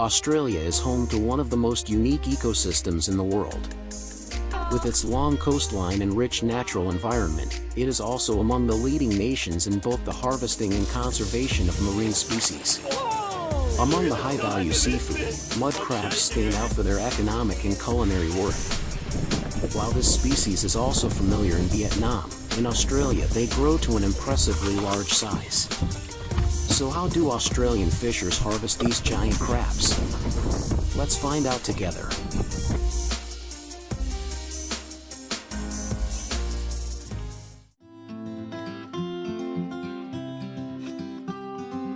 Australia is home to one of the most unique ecosystems in the world. With its long coastline and rich natural environment, it is also among the leading nations in both the harvesting and conservation of marine species. Among the high-value seafood, mud crabs stand out for their economic and culinary worth. While this species is also familiar in Vietnam, in Australia they grow to an impressively large size. So how do Australian fishers harvest these giant crabs? Let's find out together.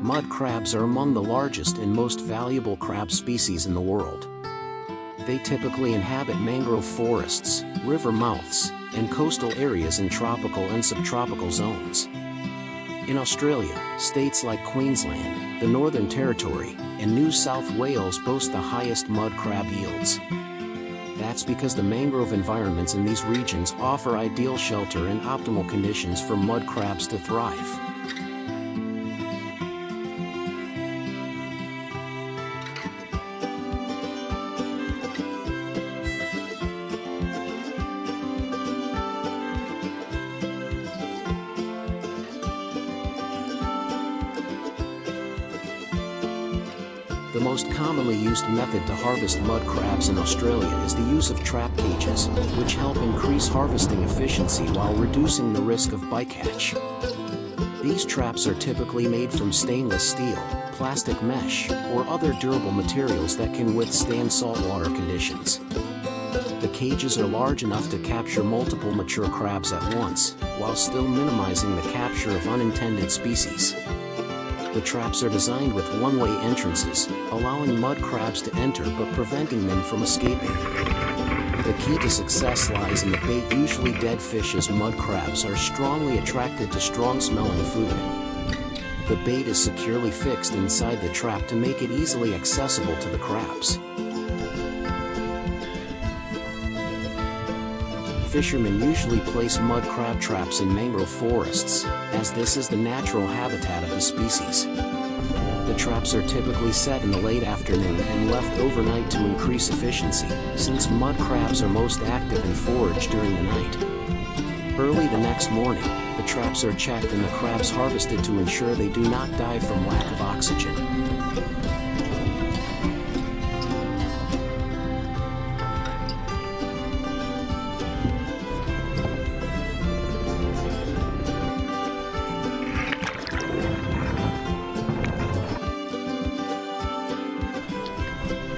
Mud crabs are among the largest and most valuable crab species in the world. They typically inhabit mangrove forests, river mouths, and coastal areas in tropical and subtropical zones. In Australia, states like Queensland, the Northern Territory, and New South Wales boast the highest mud crab yields. That's because the mangrove environments in these regions offer ideal shelter and optimal conditions for mud crabs to thrive. The most commonly used method to harvest mud crabs in Australia is the use of trap cages, which help increase harvesting efficiency while reducing the risk of bycatch. These traps are typically made from stainless steel, plastic mesh, or other durable materials that can withstand saltwater conditions. The cages are large enough to capture multiple mature crabs at once, while still minimizing the capture of unintended species. The traps are designed with one-way entrances, allowing mud crabs to enter but preventing them from escaping. The key to success lies in the bait. Usually dead fish, as mud crabs are strongly attracted to strong-smelling food. The bait is securely fixed inside the trap to make it easily accessible to the crabs. Fishermen usually place mud crab traps in mangrove forests, as this is the natural habitat of the species. The traps are typically set in the late afternoon and left overnight to increase efficiency, since mud crabs are most active and forage during the night. Early the next morning, the traps are checked and the crabs harvested to ensure they do not die from lack of oxygen.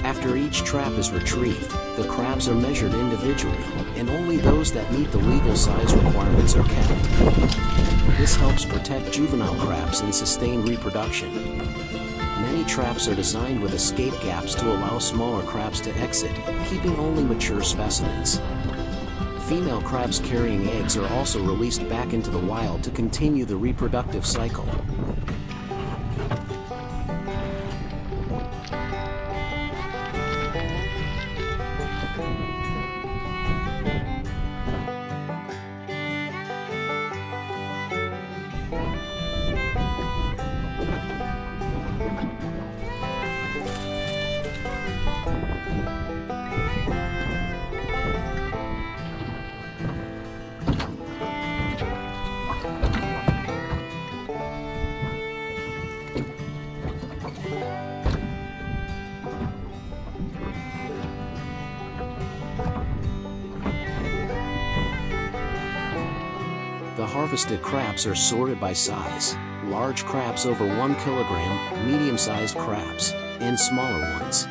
After each trap is retrieved, the crabs are measured individually, and only those that meet the legal size requirements are kept. This helps protect juvenile crabs and sustain reproduction. Many traps are designed with escape gaps to allow smaller crabs to exit, keeping only mature specimens. Female crabs carrying eggs are also released back into the wild to continue the reproductive cycle. The harvested crabs are sorted by size: large crabs over 1 kilogram, medium-sized crabs, and smaller ones.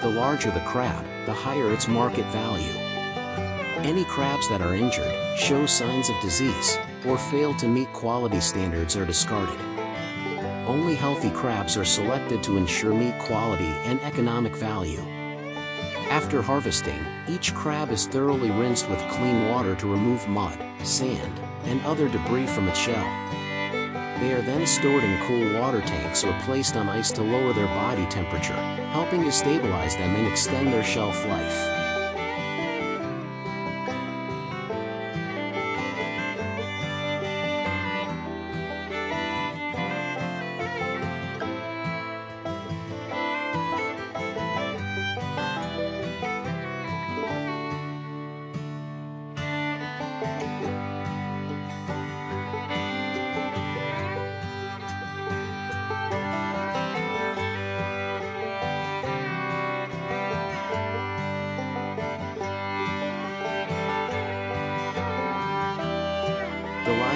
The larger the crab, the higher its market value. Any crabs that are injured, show signs of disease, or fail to meet quality standards are discarded. Only healthy crabs are selected to ensure meat quality and economic value. After harvesting, each crab is thoroughly rinsed with clean water to remove mud, sand, and other debris from its shell. They are then stored in cool water tanks or placed on ice to lower their body temperature, helping to stabilize them and extend their shelf life.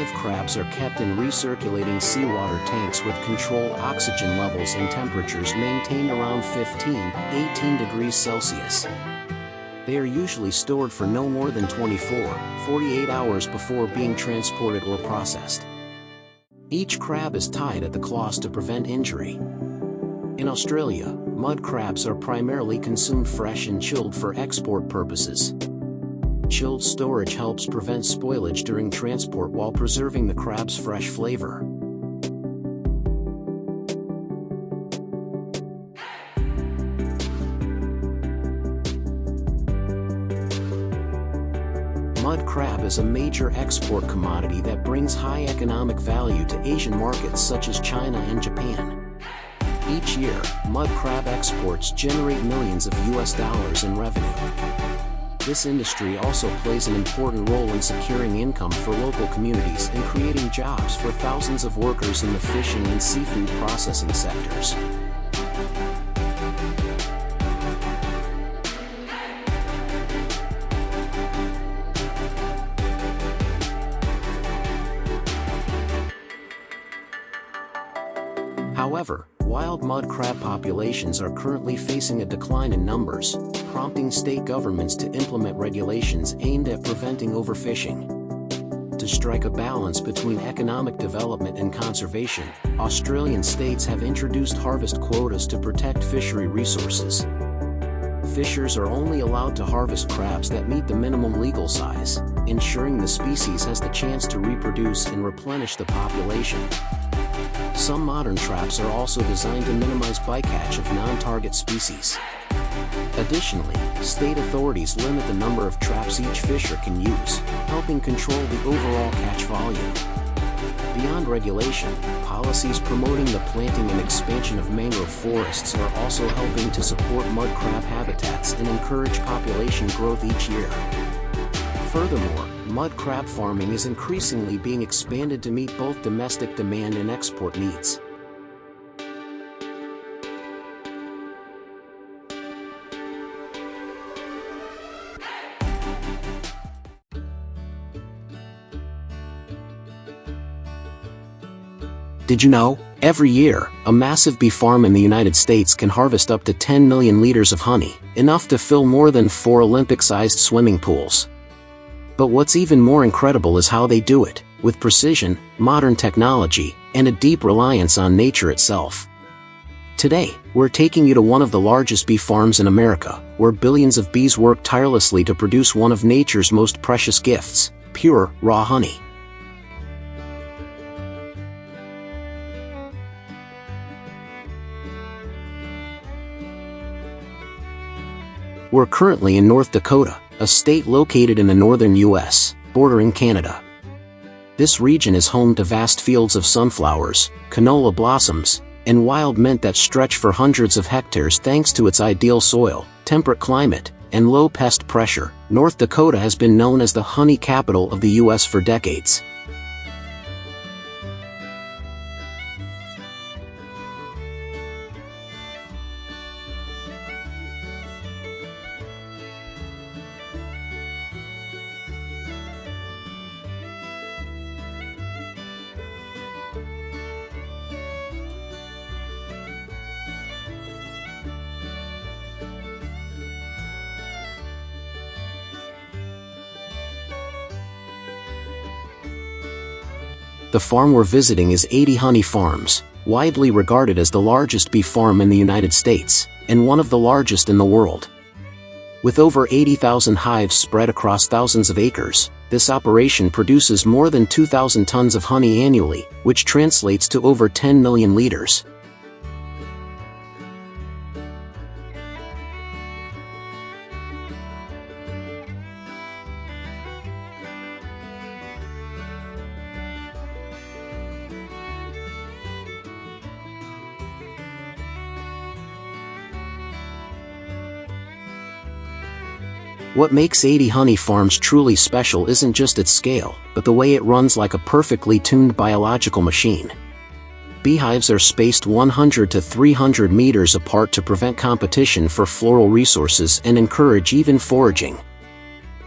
live crabs are kept in recirculating seawater tanks with controlled oxygen levels and temperatures maintained around 15–18 degrees Celsius. They are usually stored for no more than 24–48 hours before being transported or processed. Each crab is tied at the claws to prevent injury. In Australia, mud crabs are primarily consumed fresh and chilled for export purposes. Chilled storage helps prevent spoilage during transport while preserving the crab's fresh flavor. Mud crab is a major export commodity that brings high economic value to Asian markets such as China and Japan. Each year, mud crab exports generate millions of US dollars in revenue. This industry also plays an important role in securing income for local communities and creating jobs for thousands of workers in the fishing and seafood processing sectors. However, wild mud crab populations are currently facing a decline in numbers, prompting state governments to implement regulations aimed at preventing overfishing. To strike a balance between economic development and conservation, Australian states have introduced harvest quotas to protect fishery resources. Fishers are only allowed to harvest crabs that meet the minimum legal size, ensuring the species has the chance to reproduce and replenish the population. Some modern traps are also designed to minimize bycatch of non-target species. Additionally, state authorities limit the number of traps each fisher can use, helping control the overall catch volume. Beyond regulation, policies promoting the planting and expansion of mangrove forests are also helping to support mud crab habitats and encourage population growth each year. Furthermore, mud crab farming is increasingly being expanded to meet both domestic demand and export needs. Did you know? Every year, a massive bee farm in the United States can harvest up to 10 million liters of honey, enough to fill more than 4 Olympic-sized swimming pools. But what's even more incredible is how they do it, with precision, modern technology, and a deep reliance on nature itself. Today, we're taking you to one of the largest bee farms in America, where billions of bees work tirelessly to produce one of nature's most precious gifts, pure, raw honey. We're currently in North Dakota, a state located in the northern U.S., bordering Canada. This region is home to vast fields of sunflowers, canola blossoms, and wild mint that stretch for hundreds of hectares thanks to its ideal soil, temperate climate, and low pest pressure. North Dakota has been known as the honey capital of the U.S. for decades. The farm we're visiting is 80 Honey Farms, widely regarded as the largest bee farm in the United States, and one of the largest in the world. With over 80,000 hives spread across thousands of acres, this operation produces more than 2,000 tons of honey annually, which translates to over 10 million liters. What makes 80 Honey Farms truly special isn't just its scale, but the way it runs like a perfectly tuned biological machine. Beehives are spaced 100 to 300 meters apart to prevent competition for floral resources and encourage even foraging.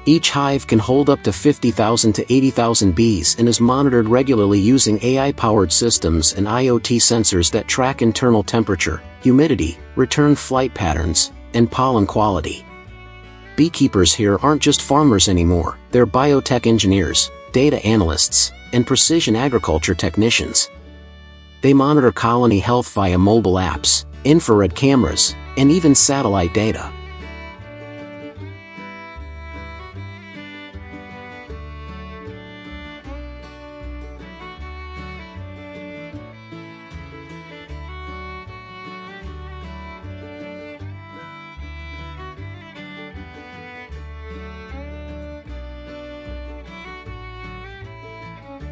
Each hive can hold up to 50,000 to 80,000 bees and is monitored regularly using AI-powered systems and IoT sensors that track internal temperature, humidity, return flight patterns, and pollen quality. Beekeepers here aren't just farmers anymore, they're biotech engineers, data analysts, and precision agriculture technicians. They monitor colony health via mobile apps, infrared cameras, and even satellite data.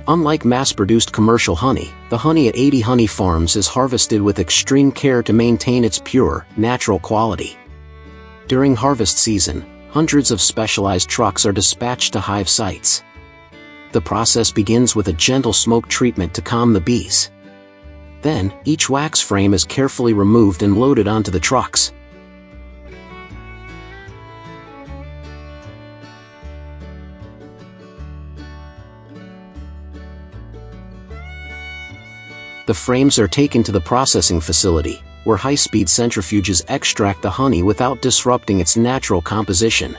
Unlike mass-produced commercial honey, the honey at 80 Honey Farms is harvested with extreme care to maintain its pure, natural quality. During harvest season, hundreds of specialized trucks are dispatched to hive sites. The process begins with a gentle smoke treatment to calm the bees. Then, each wax frame is carefully removed and loaded onto the trucks. The frames are taken to the processing facility, where high-speed centrifuges extract the honey without disrupting its natural composition.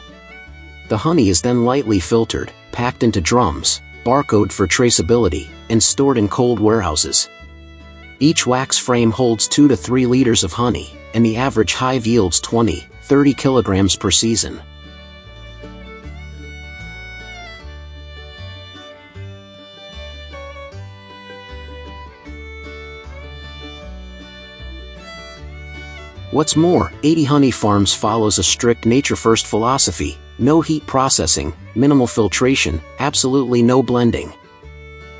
The honey is then lightly filtered, packed into drums, barcoded for traceability, and stored in cold warehouses. Each wax frame holds 2 to 3 liters of honey, and the average hive yields 20–30 kilograms per season. What's more, 80 Honey Farms follows a strict nature-first philosophy: no heat processing, minimal filtration, absolutely no blending.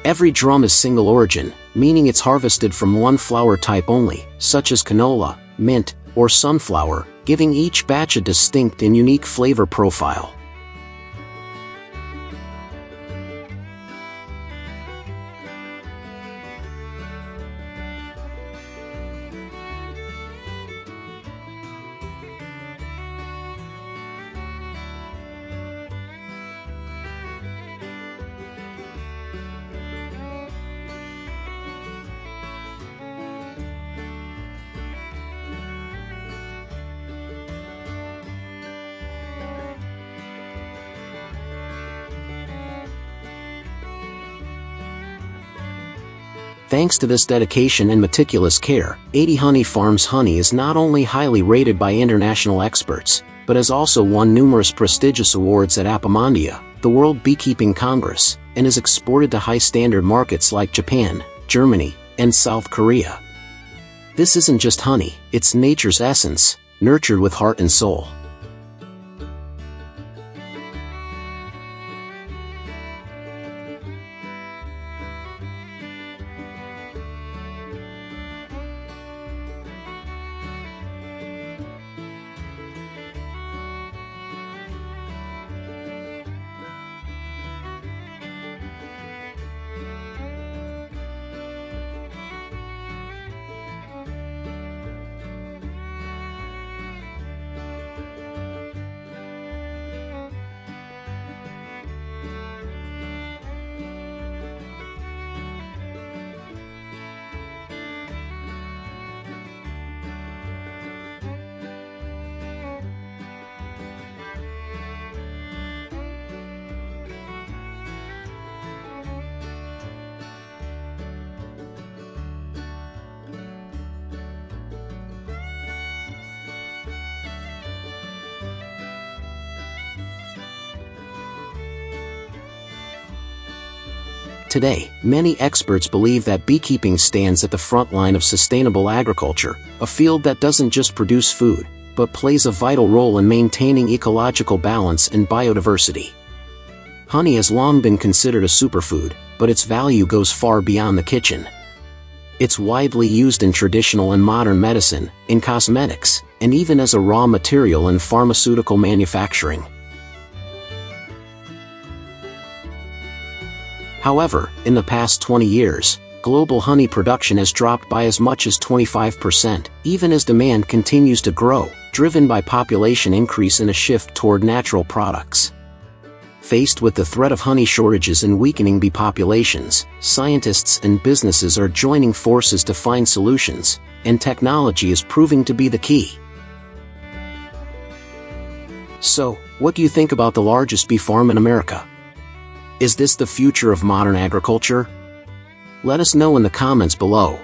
Every drum is single origin, meaning it's harvested from one flower type only, such as canola, mint, or sunflower, giving each batch a distinct and unique flavor profile. Thanks to this dedication and meticulous care, 80 Honey Farms honey is not only highly rated by international experts, but has also won numerous prestigious awards at Apimondia, the World Beekeeping Congress, and is exported to high-standard markets like Japan, Germany, and South Korea. This isn't just honey, it's nature's essence, nurtured with heart and soul. Today, many experts believe that beekeeping stands at the front line of sustainable agriculture, a field that doesn't just produce food, but plays a vital role in maintaining ecological balance and biodiversity. Honey has long been considered a superfood, but its value goes far beyond the kitchen. It's widely used in traditional and modern medicine, in cosmetics, and even as a raw material in pharmaceutical manufacturing. However, in the past 20 years, global honey production has dropped by as much as 25%, even as demand continues to grow, driven by population increase and a shift toward natural products. Faced with the threat of honey shortages and weakening bee populations, scientists and businesses are joining forces to find solutions, and technology is proving to be the key. So, what do you think about the largest bee farm in America? Is this the future of modern agriculture? Let us know in the comments below.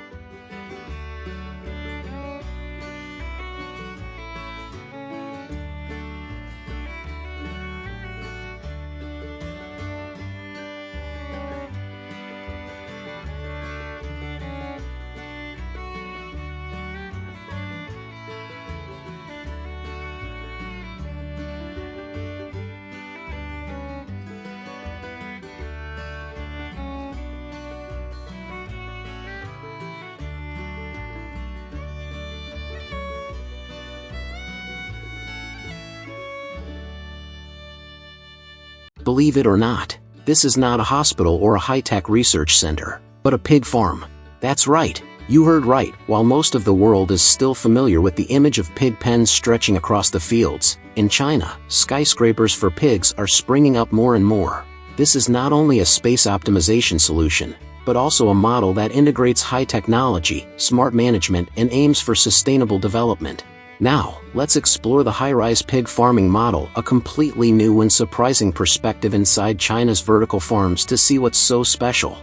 Believe it or not, this is not a hospital or a high-tech research center, but a pig farm. That's right, you heard right. While most of the world is still familiar with the image of pig pens stretching across the fields, in China, skyscrapers for pigs are springing up more and more. This is not only a space optimization solution, but also a model that integrates high technology, smart management, and aims for sustainable development. Now, let's explore the high-rise pig farming model, a completely new and surprising perspective inside China's vertical farms to see what's so special.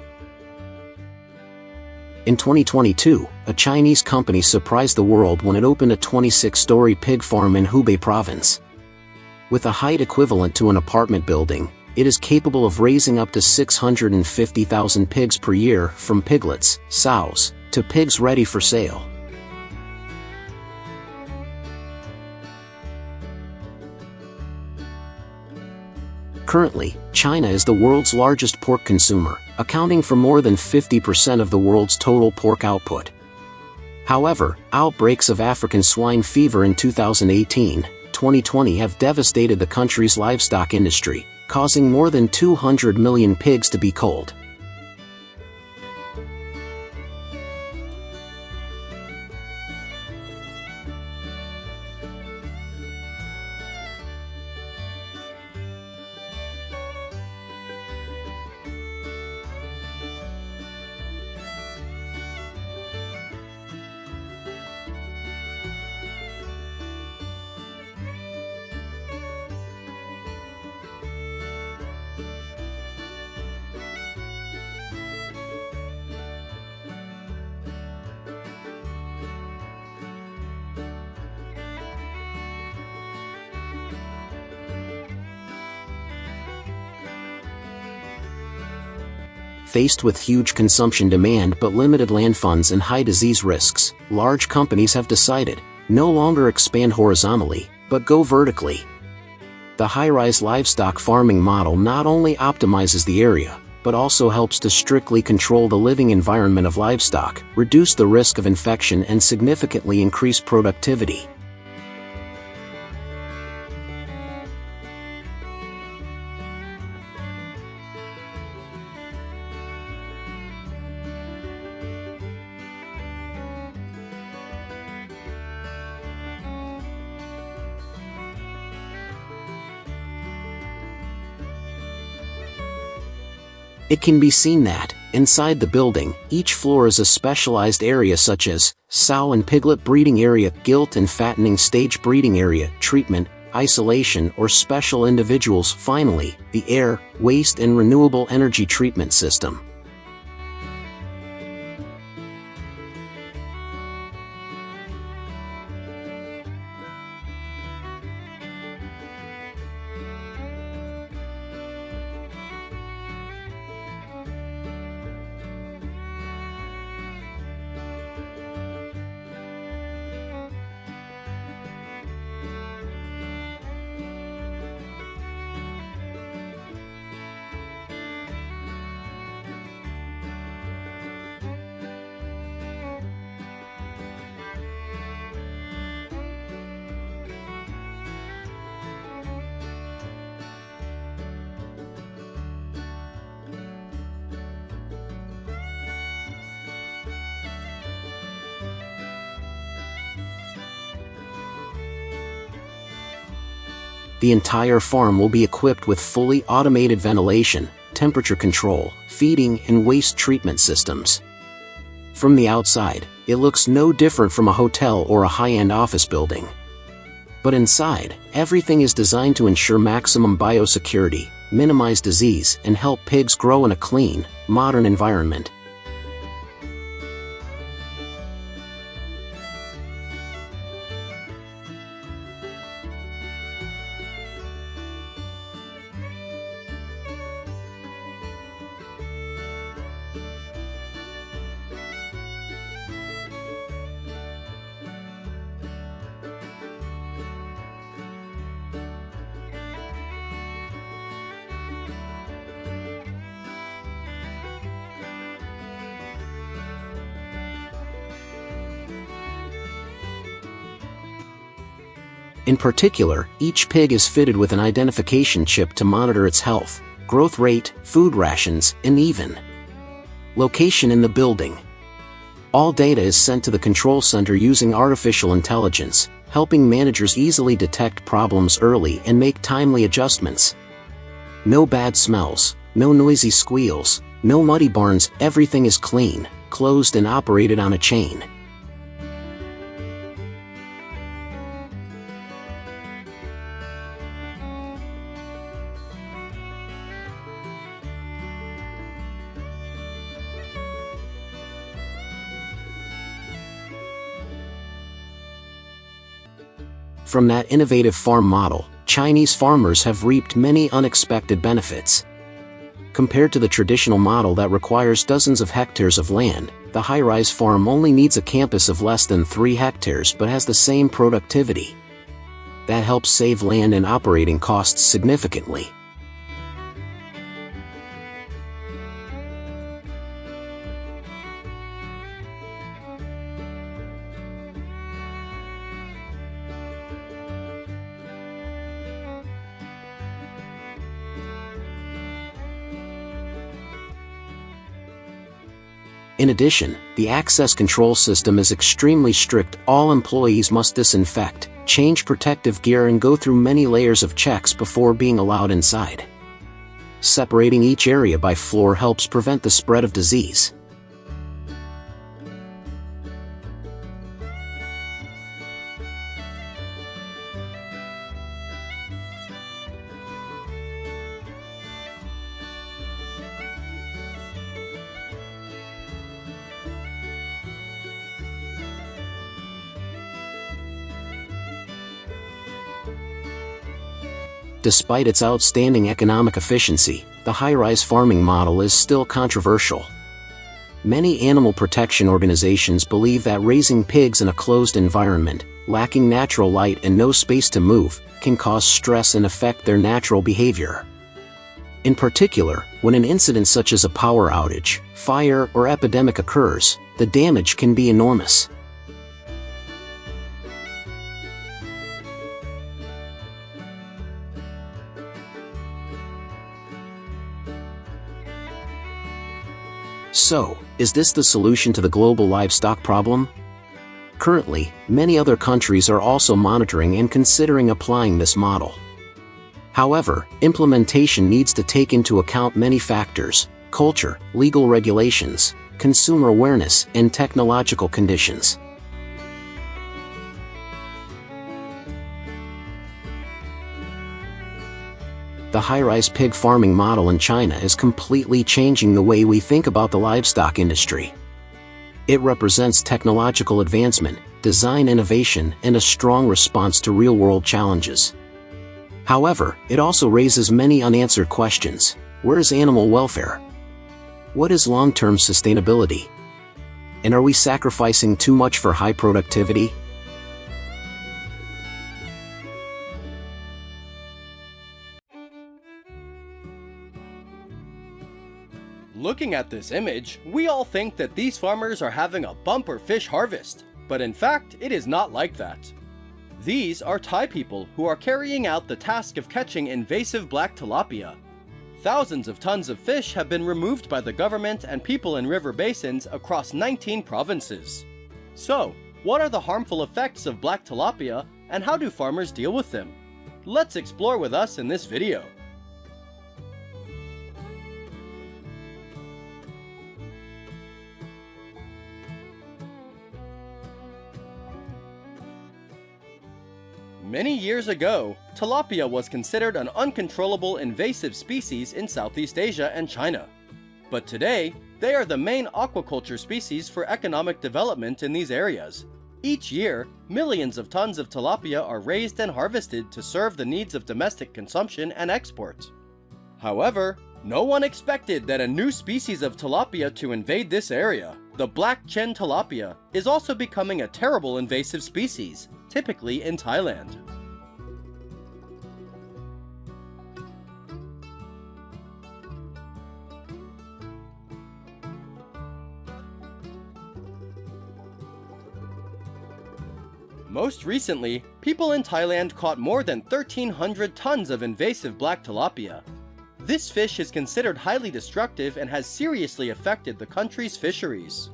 In 2022, a Chinese company surprised the world when it opened a 26-story pig farm in Hubei province. With a height equivalent to an apartment building, it is capable of raising up to 650,000 pigs per year, from piglets, sows, to pigs ready for sale. Currently, China is the world's largest pork consumer, accounting for more than 50% of the world's total pork output. However, outbreaks of African swine fever in 2018-2020 have devastated the country's livestock industry, causing more than 200 million pigs to be culled. Faced with huge consumption demand but limited land funds and high disease risks, large companies have decided no longer expand horizontally, but go vertically. The high-rise livestock farming model not only optimizes the area, but also helps to strictly control the living environment of livestock, reduce the risk of infection, and significantly increase productivity. It can be seen that, inside the building, each floor is a specialized area such as sow and piglet breeding area, gilt and fattening stage breeding area, treatment, isolation or special individuals. Finally, the air, waste and renewable energy treatment system. The entire farm will be equipped with fully automated ventilation, temperature control, feeding, and waste treatment systems. From the outside, it looks no different from a hotel or a high-end office building. But inside, everything is designed to ensure maximum biosecurity, minimize disease, and help pigs grow in a clean, modern environment. In particular, each pig is fitted with an identification chip to monitor its health, growth rate, food rations, and even location in the building. All data is sent to the control center using artificial intelligence, helping managers easily detect problems early and make timely adjustments. No bad smells, no noisy squeals, no muddy barns, everything is clean, closed, and operated on a chain. From that innovative farm model, Chinese farmers have reaped many unexpected benefits. Compared to the traditional model that requires dozens of hectares of land, the high-rise farm only needs a campus of less than 3 hectares but has the same productivity. That helps save land and operating costs significantly. In addition, the access control system is extremely strict. All employees must disinfect, change protective gear, and go through many layers of checks before being allowed inside. Separating each area by floor helps prevent the spread of disease. Despite its outstanding economic efficiency, the high-rise farming model is still controversial. Many animal protection organizations believe that raising pigs in a closed environment, lacking natural light and no space to move, can cause stress and affect their natural behavior. In particular, when an incident such as a power outage, fire, or epidemic occurs, the damage can be enormous. So, is this the solution to the global livestock problem? Currently, many other countries are also monitoring and considering applying this model. However, implementation needs to take into account many factors: culture, legal regulations, consumer awareness, and technological conditions. The high-rise pig farming model in China is completely changing the way we think about the livestock industry. It represents technological advancement, design innovation, and a strong response to real-world challenges. However, it also raises many unanswered questions. Where is animal welfare? What is long-term sustainability? And are we sacrificing too much for high productivity? Looking at this image, we all think that these farmers are having a bumper fish harvest, but in fact, it is not like that. These are Thai people who are carrying out the task of catching invasive black tilapia. Thousands of tons of fish have been removed by the government and people in river basins across 19 provinces. So, what are the harmful effects of black tilapia and how do farmers deal with them? Let's explore with us in this video. Many years ago, tilapia was considered an uncontrollable invasive species in Southeast Asia and China. But today, they are the main aquaculture species for economic development in these areas. Each year, millions of tons of tilapia are raised and harvested to serve the needs of domestic consumption and export. However, no one expected that a new species of tilapia to invade this area. The black chin tilapia is also becoming a terrible invasive species, typically in Thailand. Most recently, people in Thailand caught more than 1,300 tons of invasive black tilapia. This fish is considered highly destructive and has seriously affected the country's fisheries.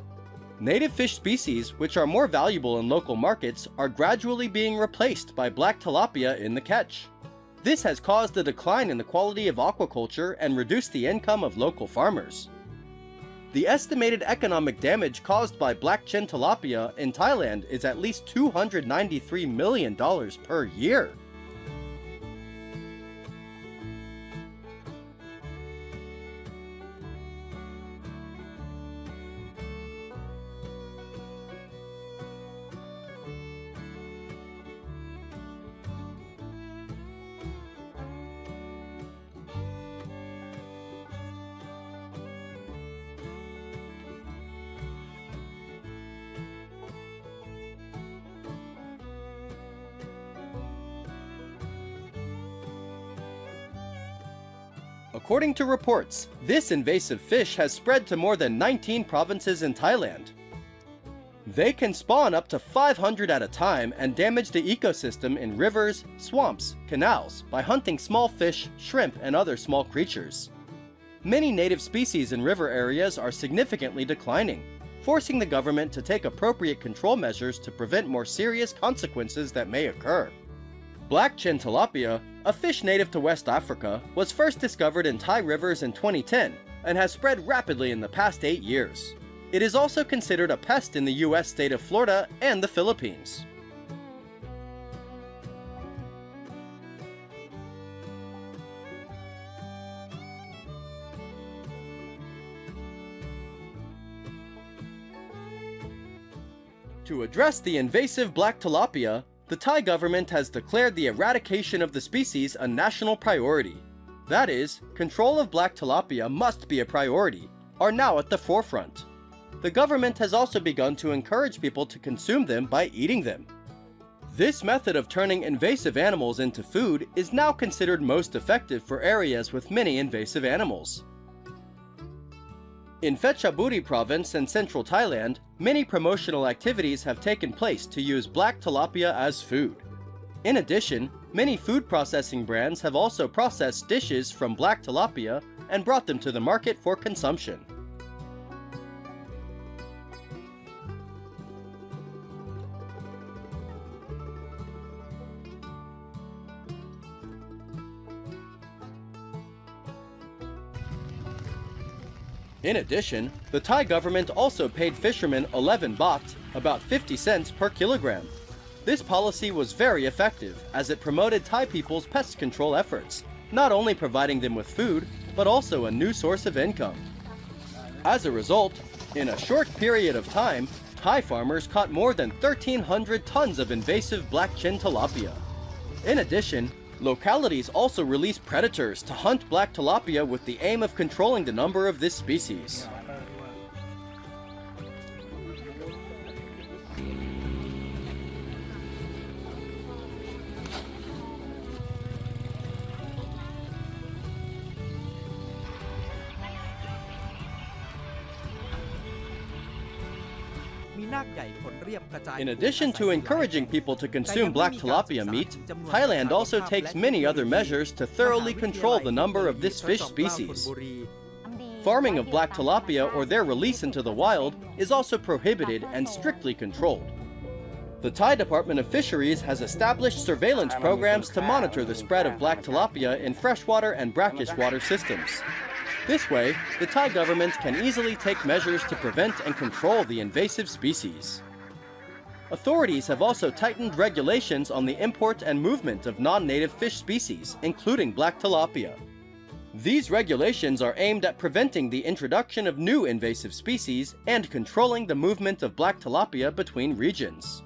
Native fish species, which are more valuable in local markets, are gradually being replaced by black tilapia in the catch. This has caused a decline in the quality of aquaculture and reduced the income of local farmers. The estimated economic damage caused by black chin tilapia in Thailand is at least $293 million per year. According to reports, this invasive fish has spread to more than 19 provinces in Thailand. They can spawn up to 500 at a time and damage the ecosystem in rivers, swamps, canals by hunting small fish, shrimp, and other small creatures. Many native species in river areas are significantly declining, forcing the government to take appropriate control measures to prevent more serious consequences that may occur. Black chin tilapia, a fish native to West Africa, was first discovered in Thai rivers in 2010 and has spread rapidly in the past 8 years. It is also considered a pest in the US state of Florida and the Philippines. To address the invasive black tilapia, the Thai government has declared the eradication of the species a national priority. That is, control of black tilapia must be a priority, are now at the forefront. The government has also begun to encourage people to consume them by eating them. This method of turning invasive animals into food is now considered most effective for areas with many invasive animals. In Phetchaburi province and central Thailand, many promotional activities have taken place to use black tilapia as food. In addition, many food processing brands have also processed dishes from black tilapia and brought them to the market for consumption. In addition, the Thai government also paid fishermen 11 baht, about 50 cents per kilogram. This policy was very effective as it promoted Thai people's pest control efforts, not only providing them with food, but also a new source of income. As a result, in a short period of time, Thai farmers caught more than 1,300 tons of invasive black chin tilapia. In addition, localities also release predators to hunt black tilapia with the aim of controlling the number of this species. In addition to encouraging people to consume black tilapia meat, Thailand also takes many other measures to thoroughly control the number of this fish species. Farming of black tilapia or their release into the wild is also prohibited and strictly controlled. The Thai Department of Fisheries has established surveillance programs to monitor the spread of black tilapia in freshwater and brackish water systems. This way, the Thai government can easily take measures to prevent and control the invasive species. Authorities have also tightened regulations on the import and movement of non-native fish species, including black tilapia. These regulations are aimed at preventing the introduction of new invasive species and controlling the movement of black tilapia between regions.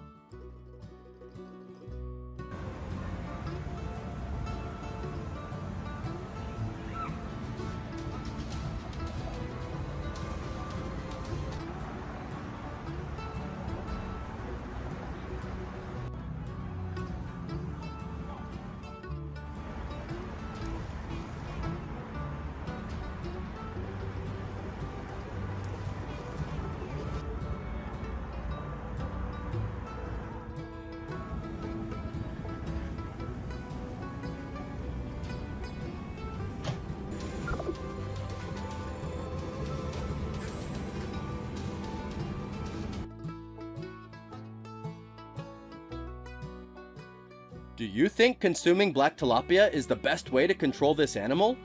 Do you think consuming black tilapia is the best way to control this animal?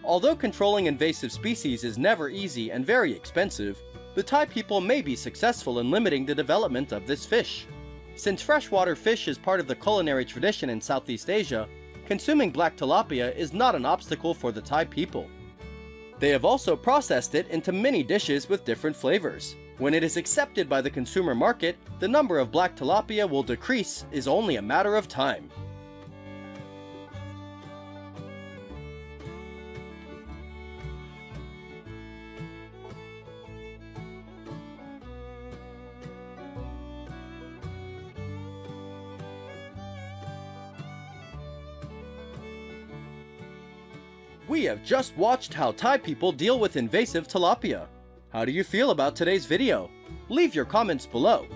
Although controlling invasive species is never easy and very expensive, the Thai people may be successful in limiting the development of this fish. Since freshwater fish is part of the culinary tradition in Southeast Asia, consuming black tilapia is not an obstacle for the Thai people. They have also processed it into many dishes with different flavors. When it is accepted by the consumer market, the number of black tilapia will decrease is only a matter of time. We have just watched how Thai people deal with invasive tilapia. How do you feel about today's video? Leave your comments below.